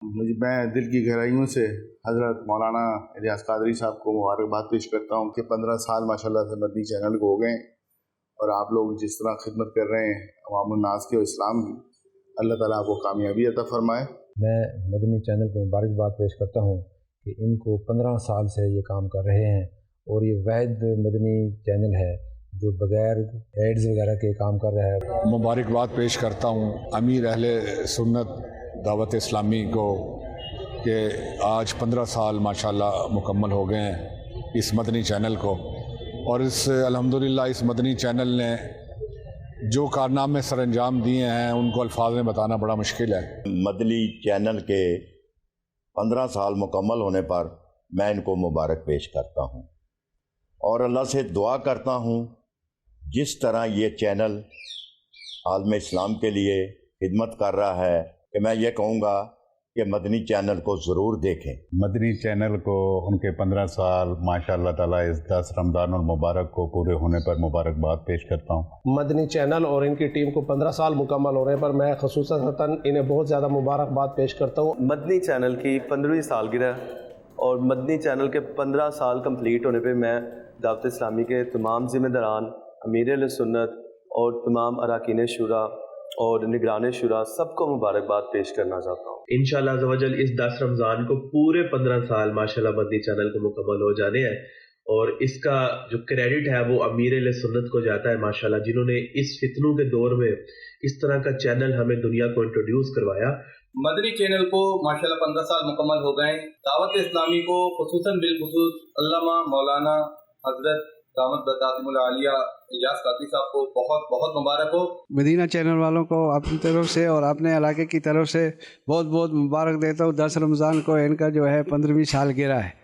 میں دل کی گہرائیوں سے حضرت مولانا الیاس قادری صاحب کو مبارکباد پیش کرتا ہوں کہ 15 سال ماشاءاللہ سے مدنی چینل کو ہو گئے ہیں، اور آپ لوگ جس طرح خدمت کر رہے ہیں عوام الناس کے اسلام کی، اللہ تعالیٰ آپ کو کامیابی عطا فرمائے۔ میں مدنی چینل کو مبارکباد پیش کرتا ہوں کہ ان کو 15 سال سے یہ کام کر رہے ہیں، اور یہ واحد مدنی چینل ہے جو بغیر ایڈز وغیرہ کے کام کر رہا ہے۔ مبارکباد پیش کرتا ہوں امیر اہل سنت دعوت اسلامی کو کہ آج 15 سال ماشاءاللہ مکمل ہو گئے ہیں اس مدنی چینل کو، اور الحمدللہ اس مدنی چینل نے جو کارنامے سر انجام دیے ہیں ان کو الفاظ میں بتانا بڑا مشکل ہے۔ مدنی چینل کے 15 سال مکمل ہونے پر میں ان کو مبارک پیش کرتا ہوں، اور اللہ سے دعا کرتا ہوں جس طرح یہ چینل عالم اسلام کے لیے خدمت کر رہا ہے کہ میں یہ کہوں گا کہ مدنی چینل کو ضرور دیکھیں۔ مدنی چینل کو ان کے 15 سال ماشاء اللہ تعالیٰ اس 10 رمضان المبارک کو پورے ہونے پر مبارکباد پیش کرتا ہوں۔ مدنی چینل اور ان کی ٹیم کو 15 سال مکمل ہونے پر میں خصوصاً انہیں بہت زیادہ مبارکباد پیش کرتا ہوں۔ مدنی چینل کی 15ویں سالگرہ اور مدنی چینل کے 15 سال کمپلیٹ ہونے پہ میں دعوت اسلامی کے تمام ذمہ داران، امیر اہل سنت اور تمام اراکین شورا اور نگران شورا سب کو مبارکباد پیش کرنا چاہتا ہوں۔ انشاءاللہ عز و جل اس 10 رمضان کو پورے 15 سال ماشاءاللہ مدنی چینل کو مکمل ہو جانے ہیں، اور اس کا جو کریڈٹ ہے وہ امیر اہل سنت کو جاتا ہے ماشاءاللہ، جنہوں نے اس فتنوں کے دور میں اس طرح کا چینل ہمیں دنیا کو انٹروڈیوس کروایا۔ مدنی چینل کو ماشاءاللہ 15 سال مکمل ہو گئے ہیں۔ دعوت اسلامی کو خصوصاً بالخصوص علامہ مولانا حضرت دامت برکاتہم العالیہ الیاس قادری صاحب کو بہت بہت مبارک ہو۔ مدینہ چینل والوں کو اپنی طرف سے اور اپنے علاقے کی طرف سے بہت بہت مبارک دیتا ہوں۔ 10 رمضان کو ان کا جو ہے 15ویں سالگرہ ہے۔